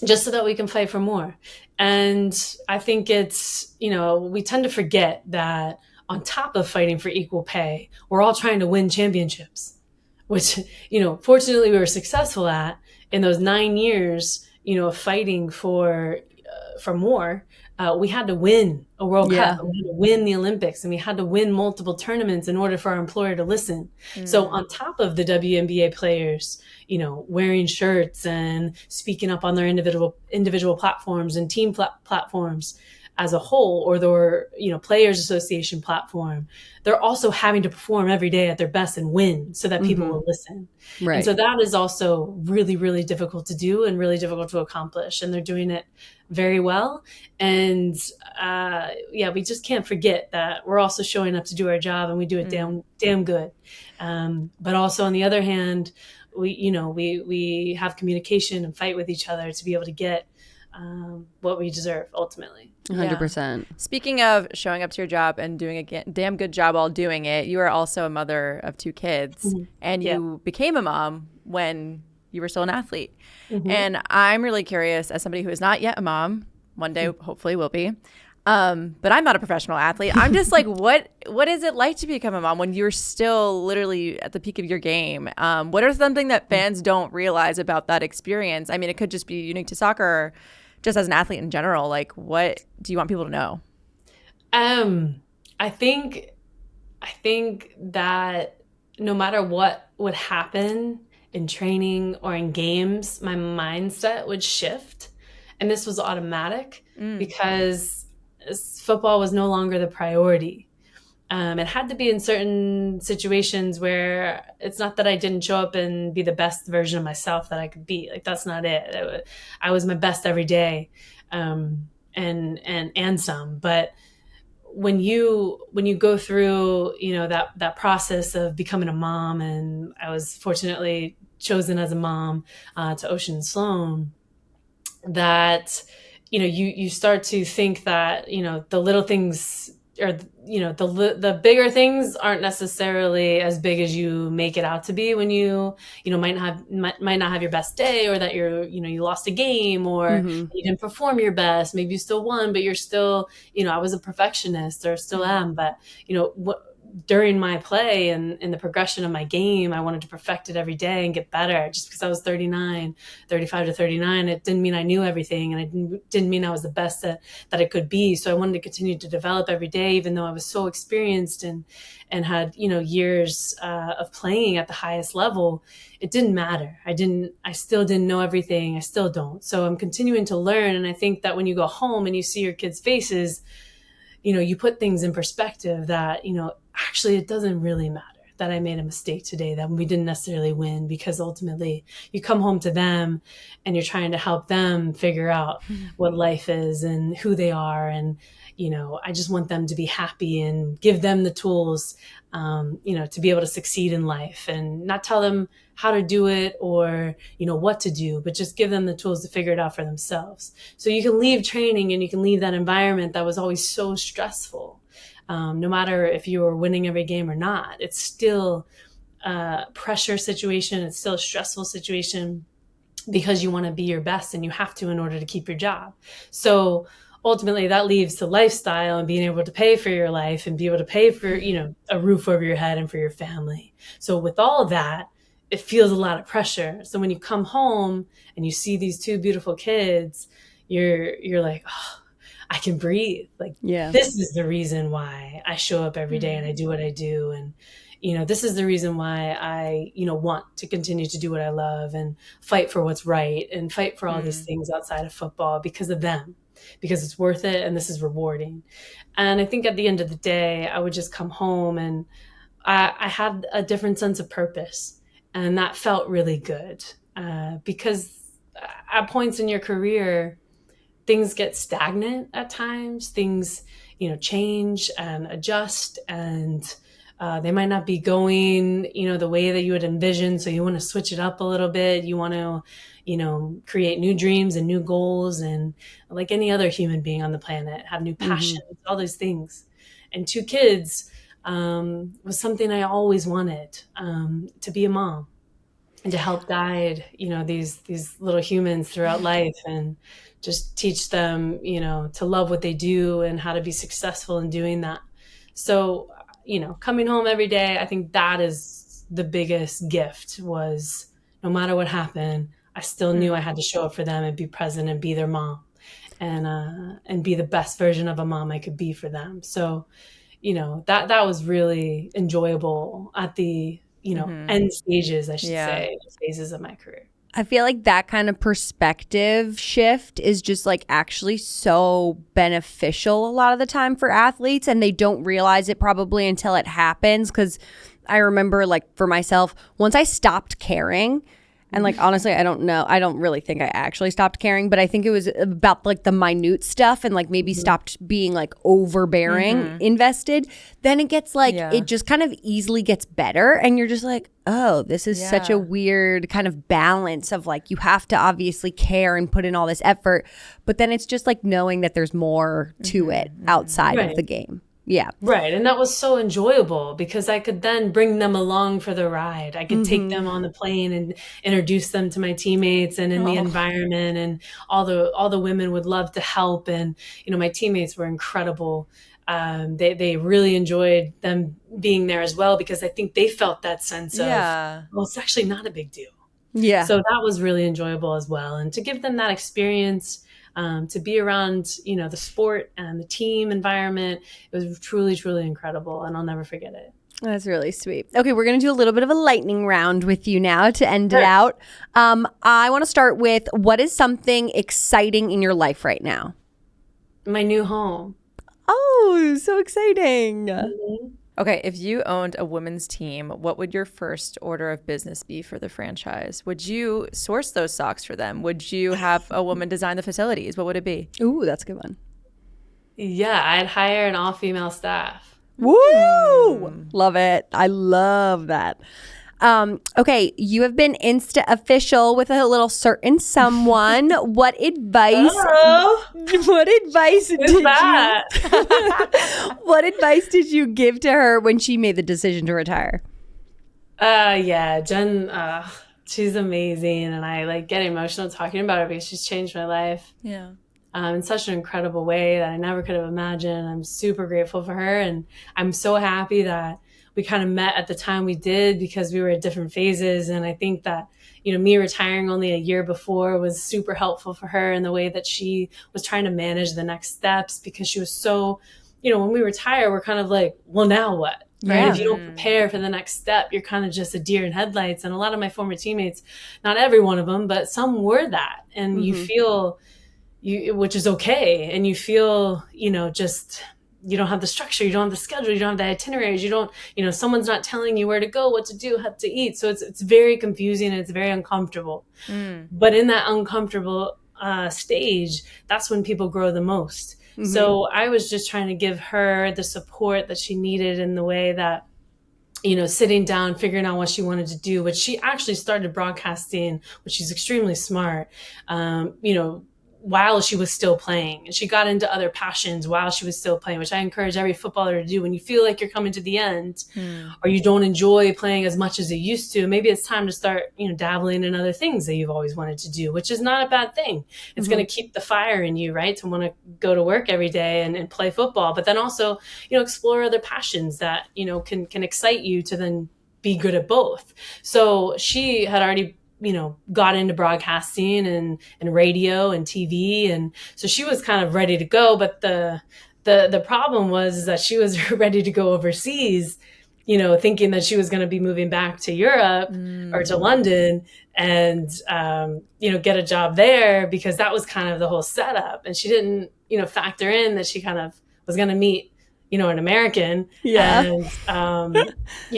just so that we can fight for more. And I think it's, we tend to forget that on top of fighting for equal pay, we're all trying to win championships, which, fortunately we were successful at in those 9 years, of fighting for more. We had to win a World Cup, we had to win the Olympics, and we had to win multiple tournaments in order for our employer to listen. So on top of the WNBA players, wearing shirts and speaking up on their individual platforms and team platforms as a whole, or their, players association platform, they're also having to perform every day at their best and win so that people will listen. Right. And so that is also really, really difficult to do, and really difficult to accomplish. And they're doing it very well. And we just can't forget that we're also showing up to do our job, and we do it damn good. But also on the other hand, we have communication and fight with each other to be able to get what we deserve ultimately. 100%. Speaking of showing up to your job and doing a damn good job while doing it, you are also a mother of 2 kids, and you became a mom when you were still an athlete. And I'm really curious, as somebody who is not yet a mom, one day hopefully will be, but I'm not a professional athlete. I'm just like, what is it like to become a mom when you're still literally at the peak of your game? What are something that fans don't realize about that experience? I mean, it could just be unique to soccer, or just as an athlete in general. Like, what do you want people to know? I think that no matter what would happen in training or in games, my mindset would shift. And this was automatic because football was no longer the priority. It had to be in certain situations where it's not that I didn't show up and be the best version of myself that I could be. Like, that's not it. I was my best every day, and some. But when you go through, that process of becoming a mom, and I was fortunately chosen as a mom to Ocean Sloan, that you start to think that the little things, or the bigger things aren't necessarily as big as you make it out to be, when you might not have your best day, or that you lost a game, or you didn't perform your best. Maybe you still won, but you're still, I was a perfectionist, or still am, but during my play and in the progression of my game, I wanted to perfect it every day and get better. Just because I was 35 to 39, it didn't mean I knew everything, and it didn't mean I was the best that I could be. So I wanted to continue to develop every day, even though I was so experienced and had, years of playing at the highest level. It didn't matter. I still didn't know everything. I still don't. So I'm continuing to learn. And I think that when you go home and you see your kids' faces, you put things in perspective that, actually it doesn't really matter that I made a mistake today, that we didn't necessarily win, because ultimately you come home to them and you're trying to help them figure out what life is and who they are. And, I just want them to be happy and give them the tools, to be able to succeed in life, and not tell them how to do it or, what to do, but just give them the tools to figure it out for themselves. So you can leave training and you can leave that environment that was always so stressful. No matter if you were winning every game or not, it's still a pressure situation. It's still a stressful situation because you want to be your best and you have to in order to keep your job. So ultimately that leaves the lifestyle and being able to pay for your life and be able to pay for, a roof over your head and for your family. So with all of that, it feels a lot of pressure. So when you come home and you see these two beautiful kids, you're like, oh, I can breathe. Like, this is the reason why I show up every day and I do what I do. And, this is the reason why I, want to continue to do what I love and fight for what's right and fight for all these things outside of football because of them, because it's worth it. And this is rewarding. And I think at the end of the day, I would just come home and I had a different sense of purpose. And that felt really good because at points in your career, things get stagnant at times. Things, change and adjust, and they might not be going, the way that you had envisioned. So you want to switch it up a little bit. You want to, create new dreams and new goals, and like any other human being on the planet, have new passions, all those things. And two kids was something I always wanted, to be a mom and to help guide, these little humans throughout life and just teach them, to love what they do and how to be successful in doing that. So, coming home every day, I think that is the biggest gift, was no matter what happened, I still knew I had to show up for them and be present and be their mom and be the best version of a mom I could be for them. So, that was really enjoyable at the, end stages, I should say, phases of my career. I feel like that kind of perspective shift is just like actually so beneficial a lot of the time for athletes, and they don't realize it probably until it happens. Because I remember, like, for myself, once I stopped caring, and like, honestly, I don't know, I don't really think I actually stopped caring, but I think it was about like the minute stuff and like maybe stopped being like overbearing invested. Then it gets like, it just kind of easily gets better. And you're just like, oh, this is such a weird kind of balance of like, you have to obviously care and put in all this effort, but then it's just like knowing that there's more to it outside of the game. Yeah. Right. And that was so enjoyable because I could then bring them along for the ride. I could take them on the plane and introduce them to my teammates and in the environment, and all the women would love to help. And, my teammates were incredible. They really enjoyed them being there as well, because I think they felt that sense of, well, it's actually not a big deal. Yeah. So that was really enjoyable as well. And to give them that experience, to be around, the sport and the team environment, it was truly, truly incredible. And I'll never forget it. That's really sweet. Okay, we're going to do a little bit of a lightning round with you now to end it out. I want to start with, what is something exciting in your life right now? My new home. Oh, so exciting. Okay, if you owned a women's team, what would your first order of business be for the franchise? Would you source those socks for them? Would you have a woman design the facilities? What would it be? Ooh, that's a good one. Yeah, I'd hire an all-female staff. Woo! Love it. I love that. Okay, you have been Insta official with a little certain someone. What advice? What advice did you? What advice did you give to her when she made the decision to retire? Yeah, Jen. She's amazing, and I like get emotional talking about her because she's changed my life. Yeah. In such an incredible way that I never could have imagined. I'm super grateful for her, and I'm so happy that we kind of met at the time we did, because we were at different phases. And I think that, me retiring only a year before was super helpful for her in the way that she was trying to manage the next steps, because she was so, when we retire, we're kind of like, well, now what? Right? Yeah. If you don't prepare for the next step, you're kind of just a deer in headlights. And a lot of my former teammates, not every one of them, but some were that. And you feel, which is okay. And you feel, just you don't have the structure, you don't have the schedule, you don't have the itineraries, you don't, someone's not telling you where to go, what to do, what to eat. So it's very confusing and it's very uncomfortable. But in that uncomfortable stage, that's when people grow the most. So I was just trying to give her the support that she needed in the way that, sitting down, figuring out what she wanted to do, which she actually started broadcasting, which is extremely smart, while she was still playing. And she got into other passions while she was still playing, which I encourage every footballer to do. When you feel like you're coming to the end or you don't enjoy playing as much as you used to, maybe it's time to start, dabbling in other things that you've always wanted to do, which is not a bad thing. It's going to keep the fire in you, right? To want to go to work every day and play football, but then also, explore other passions that, can excite you to then be good at both. So she had already got into broadcasting and radio and TV. And so she was kind of ready to go. But the problem was that she was ready to go overseas, thinking that she was going to be moving back to Europe or to London and, get a job there, because that was kind of the whole setup. And she didn't, factor in that she kind of was going to meet an American and,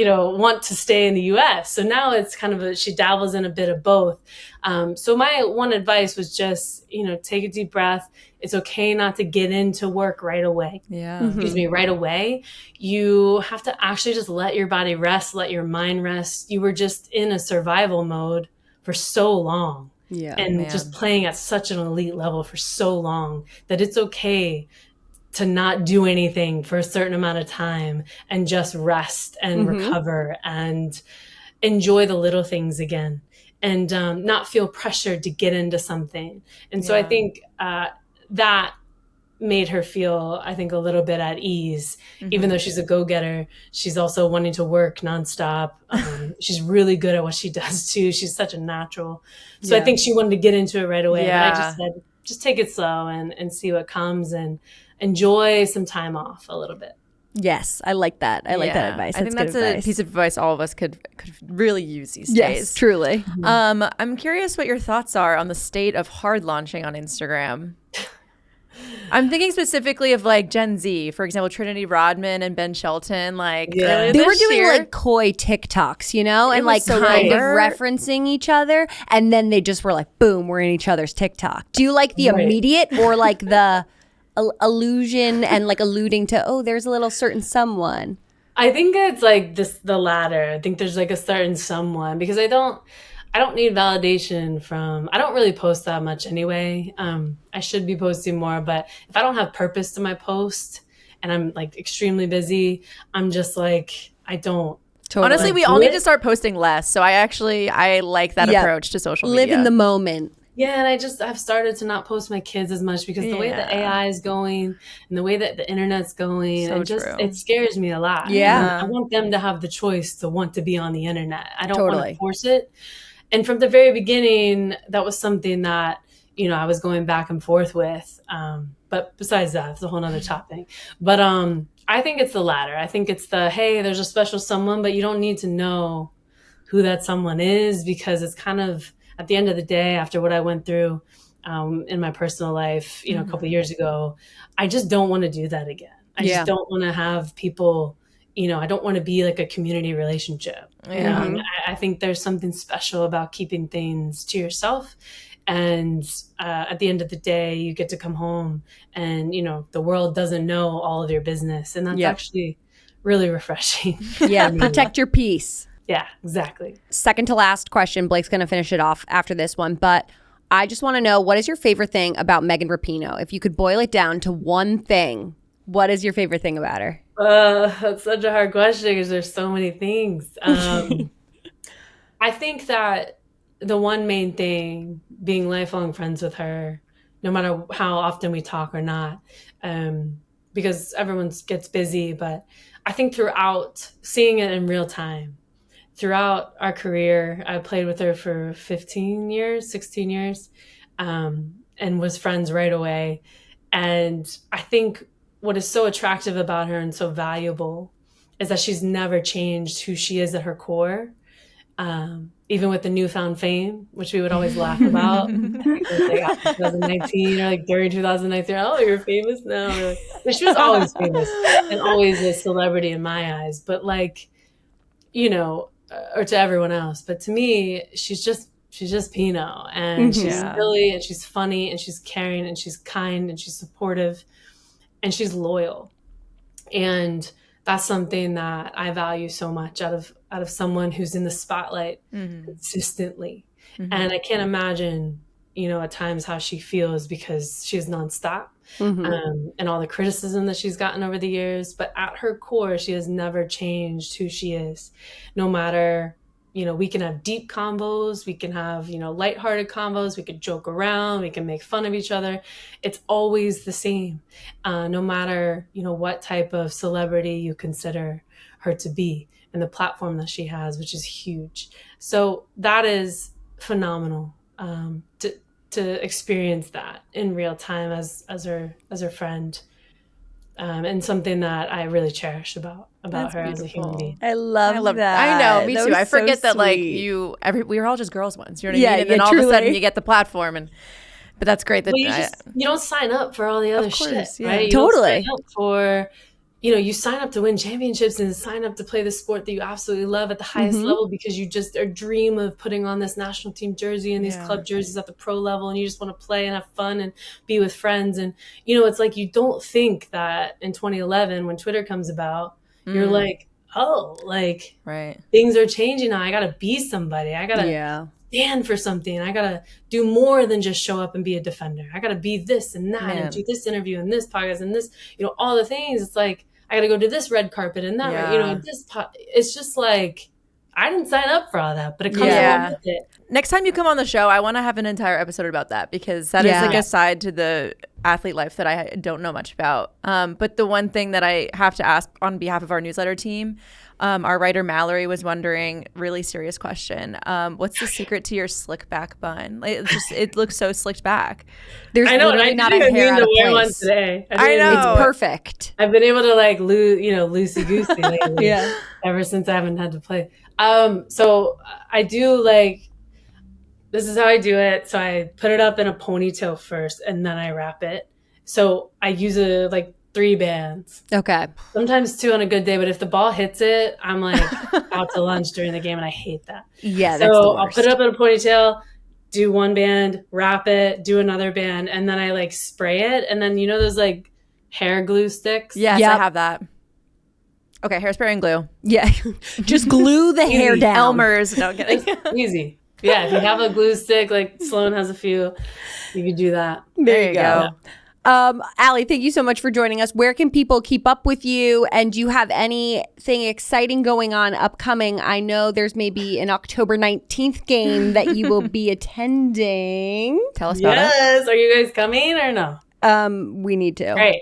want to stay in the US. So now it's kind of she dabbles in a bit of both. So my one advice was just, take a deep breath. It's okay not to get into work right away. Right away. You have to actually just let your body rest, let your mind rest. You were just in a survival mode for so long just playing at such an elite level for so long that it's okay to not do anything for a certain amount of time and just rest and recover and enjoy the little things again and not feel pressured to get into something. And so I think that made her feel, I think, a little bit at ease. Even though she's a go-getter, she's also wanting to work nonstop. She's really good at what she does too. She's such a natural. So I think she wanted to get into it right away. But I just said, just take it slow and see what comes and enjoy some time off a little bit. Yes, I like that. I like that advice. I think that's a piece of advice all of us could really use these days. Yes, truly. I'm curious what your thoughts are on the state of hard launching on Instagram. I'm thinking specifically of like Gen Z, for example, Trinity Rodman and Ben Shelton. Like they were doing like coy TikToks, and like so kind of clever. referencing each other, and then they just were like, boom, we're in each other's TikTok. Do you like the immediate or like the allusion and like alluding to, oh, there's a little certain someone? I think it's like the latter. I think there's like a certain someone, because I don't need validation from, I don't really post that much anyway. I should be posting more, but if I don't have purpose to my post and I'm like extremely busy, I'm just like, I don't. Totally. Honestly, we all need to start posting less. So I like that approach to social media. Live in the moment. Yeah, and I've started to not post my kids as much because the way that AI is going and the way that the internet's going, it scares me a lot. Yeah. I want them to have the choice to want to be on the internet. I don't want to force it. And from the very beginning, that was something that, I was going back and forth with. But besides that, it's a whole nother topic. But I think it's the latter. I think it's hey, there's a special someone, but you don't need to know who that someone is, because it's kind of, at the end of the day, after what I went through in my personal life, a couple of years ago, I just don't want to do that again. I just don't want to have people, I don't want to be like a community relationship. I think there's something special about keeping things to yourself. And at the end of the day, you get to come home and, the world doesn't know all of your business. And that's actually really refreshing. Yeah, protect your peace. Yeah, exactly. Second to last question. Blake's going to finish it off after this one. But I just want to know, what is your favorite thing about Megan Rapinoe? If you could boil it down to one thing, what is your favorite thing about her? That's such a hard question because there's so many things. I think that the one main thing, being lifelong friends with her, no matter how often we talk or not, because everyone gets busy, but I think throughout, seeing it in real time, throughout our career, I played with her for 16 years, and was friends right away. And I think what is so attractive about her and so valuable is that she's never changed who she is at her core. even with the newfound fame, which we would always laugh about. Like after 2019 or like during 2019, oh, you're famous now. But she was always famous and always a celebrity in my eyes. But like, you know, or to everyone else. But to me, she's just Pinot, and she's silly, and she's funny, and she's caring, and she's kind, and she's supportive, and she's loyal. And that's something that I value so much out of someone who's in the spotlight consistently. And I can't imagine, you know, at times how she feels because she's nonstop and all the criticism that she's gotten over the years. But at her core, she has never changed who she is. No matter, you know, we can have deep combos, we can have, you know, lighthearted combos, we could joke around, we can make fun of each other. It's always the same, no matter, you know, what type of celebrity you consider her to be and the platform that she has, which is huge. So that is phenomenal, to experience that in real time as her friend, and something that I really cherish about That's her beautiful. as a human being. I love that. I know, me That too. was I forget so that like sweet. we were all just girls once. You know what I mean? And then all truly. of a sudden you get the platform, but that's great. That Well, you don't sign up for all the other course, shit, yeah. right? You Totally. don't sign up for, you know, you sign up to win championships and sign up to play the sport that you absolutely love at the highest level because you just dream of putting on this national team jersey and these club jerseys at the pro level, and you just want to play and have fun and be with friends. And, you know, it's like you don't think that in 2011 when Twitter comes about, you're like, oh, like things are changing now. I got to be somebody. I got to stand for something. I got to do more than just show up and be a defender. I got to be this and that and do this interview and this podcast and this, you know, all the things. It's like, I got to go to this red carpet and that, you know, it's just like, I didn't sign up for all that, but it comes along with it. Next time you come on the show, I want to have an entire episode about that because that is like a side to the athlete life that I don't know much about. But the one thing that I have to ask on behalf of our newsletter team, our writer Mallory was wondering, really serious question. What's the secret to your slick back bun? Like, it looks so slicked back. There's literally not a hair out of place. One today. I know. It's perfect. I've been able to like loosey goosey lately. Ever since I haven't had to play. So I do like, this is how I do it. So I put it up in a ponytail first and then I wrap it. So I use like 3 bands. Okay. Sometimes 2 on a good day, but if the ball hits it, I'm like out to lunch during the game and I hate that. Yeah, that's the So worst. I'll put it up in a ponytail, do 1 band, wrap it, do another band, and then I like spray it. And then, you know, those like hair glue sticks? Yes, I have that. Okay, hairspray and glue. Yeah. Just glue the hair down. Elmer's. No, kidding. Easy. Yeah, if you have a glue stick, like Sloan has a few, you could do that. There you go. Ali, thank you so much for joining us. Where can people keep up with you? And do you have anything exciting going on upcoming? I know there's maybe an October 19th game that you will be attending. Tell us about it. Yes. Are you guys coming or no? We need to. Great.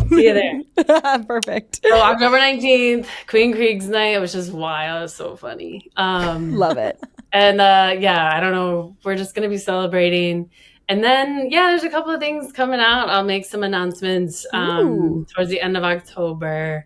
See you there. Perfect. So October 19th, Queen Krieg's night, which is wild. It's so funny. Love it. And I don't know. We're just going to be celebrating. And then, there's a couple of things coming out. I'll make some announcements towards the end of October.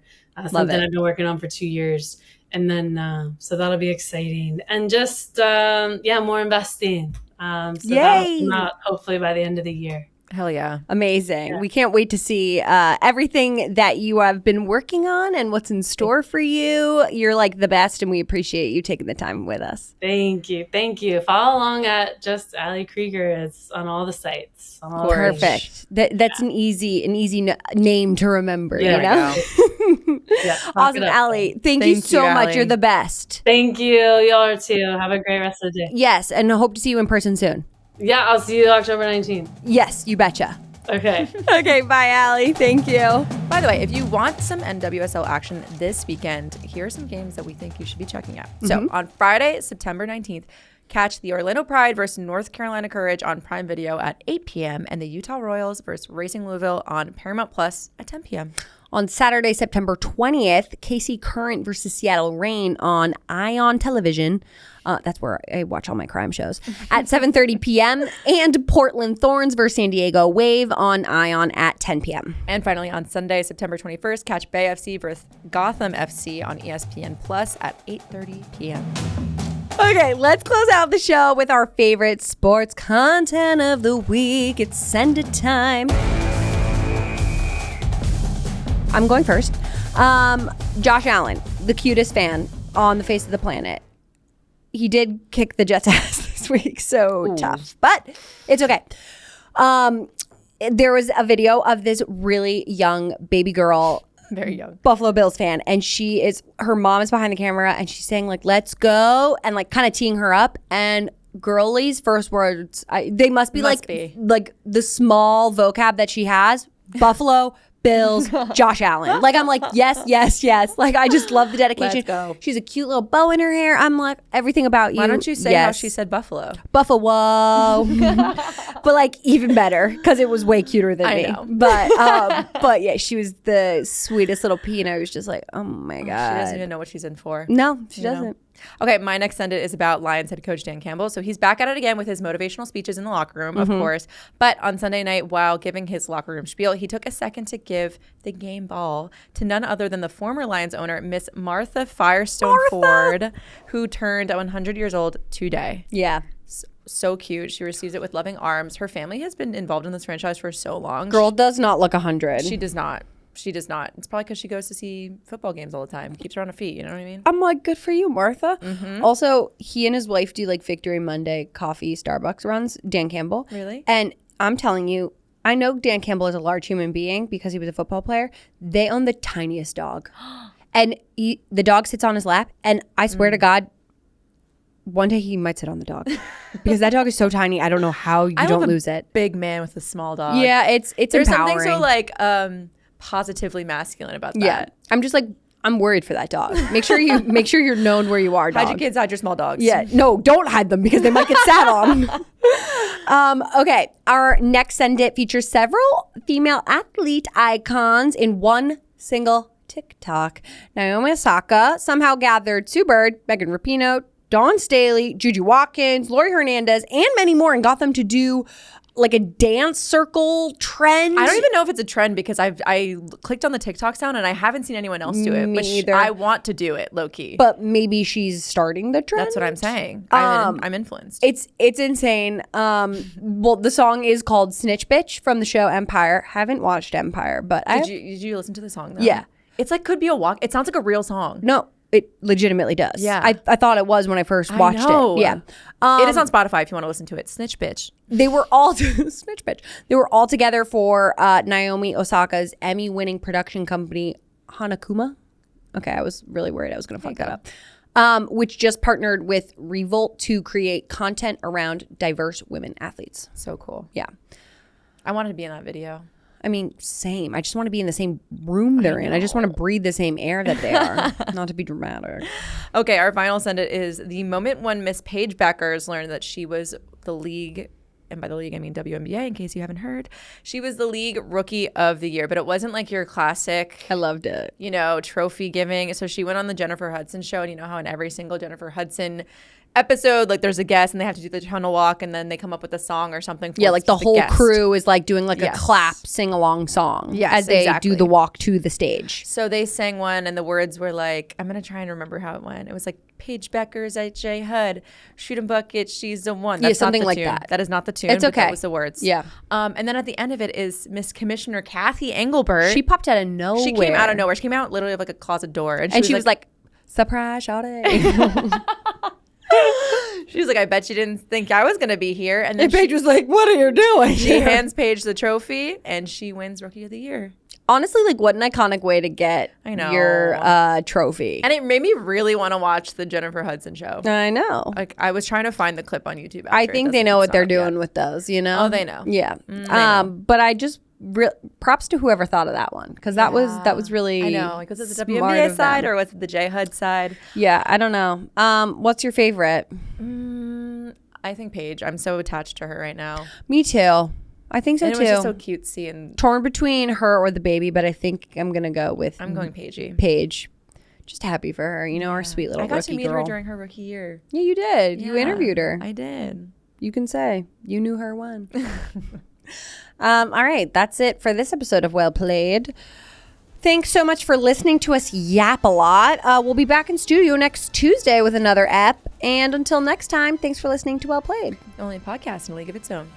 Something I've been working on for 2 years. And then, so that'll be exciting. And just, more investing. So that'll come out hopefully by the end of the year. Hell yeah. Amazing. Yeah. We can't wait to see everything that you have been working on and what's in store for you. You're like the best, and we appreciate you taking the time with us. Thank you. Thank you. Follow along at just Ali Krieger. It's on all the sites. Perfect. That's an easy name to remember, you know? Awesome, Ali. Thank you so much. You're the best. Thank you. Y'all are too. Have a great rest of the day. Yes, and I hope to see you in person soon. Yeah, I'll see you October 19th. Yes, you betcha. Okay. Okay, bye, Ali. Thank you. By the way, if you want some NWSL action this weekend, here are some games that we think you should be checking out. So on Friday, September 19th, catch the Orlando Pride versus North Carolina Courage on Prime Video at 8 p.m. and the Utah Royals versus Racing Louisville on Paramount Plus at 10 p.m. On Saturday, September 20th, KC Current versus Seattle Reign on Ion Television. That's where I watch all my crime shows. At 7:30 p.m. And Portland Thorns versus San Diego Wave on Ion at 10 p.m. And finally, on Sunday, September 21st, catch Bay FC versus Gotham FC on ESPN Plus at 8:30 p.m. Okay, let's close out the show with our favorite sports content of the week. It's Send It time. I'm going first. Josh Allen, the cutest fan on the face of the planet. He did kick the Jets' ass this week, so tough, but it's okay. There was a video of this really young baby girl, Very young, Buffalo Bills fan, and her mom is behind the camera, and she's saying like, "Let's go," and like kind of teeing her up. And Girlie's first words, they must be like the small vocab that she has. Buffalo Bills, Josh Allen. Like, I'm like, yes, yes, yes. Like, I just love the dedication. Let's go. She's a cute little bow in her hair. I'm like, everything about you. Why don't you say how she said Buffalo? Buffalo. But like, even better, because it was way cuter than me. I know. But yeah, she was the sweetest little pea, and I was just like, oh my God. She doesn't even know what she's in for. No, she doesn't. Okay, my next send it is about Lions head coach Dan Campbell. So he's back at it again with his motivational speeches in the locker room, of course. But on Sunday night, while giving his locker room spiel, he took a second to give the game ball to none other than the former Lions owner, Miss Martha Firestone Ford, who turned 100 years old today. Yeah. So cute. She receives it with loving arms. Her family has been involved in this franchise for so long. Girl does not look 100. She does not. She does not. It's probably because she goes to see football games all the time. Keeps her on her feet. You know what I mean? I'm like, good for you, Martha. Also, he and his wife do like Victory Monday coffee Starbucks runs, Dan Campbell. Really? And I'm telling you, I know Dan Campbell is a large human being because he was a football player. They own the tiniest dog. And the dog sits on his lap. And I swear to God, one day he might sit on the dog. Because that dog is so tiny. I don't know how you don't lose it. Big man with a small dog. Yeah, it's There's empowering. something so like positively masculine about that. Yeah. I'm just like, I'm worried for that dog. Make sure you're known where you are, dog. Hide your kids, hide your small dogs. Yeah, no, don't hide them because they might get sat on. Okay, our next Send It features several female athlete icons in one single TikTok. Naomi Osaka somehow gathered Sue Bird, Megan Rapinoe, Dawn Staley, Juju Watkins, Lori Hernandez, and many more and got them to do like a dance circle trend. I don't even know if it's a trend because I clicked on the TikTok sound and I haven't seen anyone else do it. Me But either. I want to do it low key. But maybe she's starting the trend. That's what I'm saying. I'm influenced. It's insane. Well, the song is called Snitch Bitch from the show Empire. Haven't watched Empire, but Did you listen to the song though? Yeah. It's like could be a walk. It sounds like a real song. No, it legitimately does. Yeah. I thought it was when I first watched know. it. Yeah. It is on Spotify if you want to listen to it. Snitch Bitch. They were all Snitch Bitch. They were all together for Naomi Osaka's Emmy-winning production company Hanakuma. Okay, I was really worried I was going to fuck that up. Which just partnered with Revolt to create content around diverse women athletes. So cool. Yeah. I wanted to be in that video. I mean, same. I just want to be in the same room they're in. I just want to breathe the same air that they are. Not to be dramatic. Okay, our final send it is the moment when Miss Paige Beckers learned that she was the league, and by the league I mean WNBA in case you haven't heard. She was the league rookie of the year, but it wasn't like your classic, I loved it. Trophy giving. So she went on the Jennifer Hudson show, and you know how in every single Jennifer Hudson episode, like there's a guest and they have to do the tunnel walk and then they come up with a song or something for like the whole guest. crew is like doing like a clap sing along song as they do the walk to the stage. So they sang one and the words were like, I'm gonna try and remember how it went. It was like Paige Beckers at J Hud, shooting buckets, she's the one. That's something not the like tune. that. That is not the tune. It's okay. That was the words. Yeah. And then at the end of it is Miss Commissioner Kathy Engelbert. She popped out of nowhere. She came out of nowhere. She came out literally of like a closet door, and she was like, surprise, shawty. She was like, I bet you didn't think I was going to be here. And then Paige was like, what are you doing? She hands Paige the trophy and she wins Rookie of the Year. Honestly, like what an iconic way to get your trophy. And it made me really want to watch the Jennifer Hudson show. I know. Like I was trying to find the clip on YouTube. I think they know what they're doing with those, you know? Oh, they know. Yeah. They know. But I just props to whoever thought of that one because that was really I know. Like was it the WNBA side or was it the J Hud side? Yeah, I don't know. What's your favorite? I think Paige. I'm so attached to her right now. Me too. I think so and too. It was just so cutesy and torn between her or the baby, but I think I'm gonna go with. I'm going Paigey. Paige. Just happy for her, our sweet little rookie girl. I got to meet her during her rookie year. Yeah, you did. Yeah, you interviewed her. I did. You can say you knew her when. All right, that's it for this episode of Well Played. Thanks so much for listening to us yap a lot. We'll be back in studio next Tuesday with another ep. And until next time, thanks for listening to Well Played. Only a podcast in a league of its own.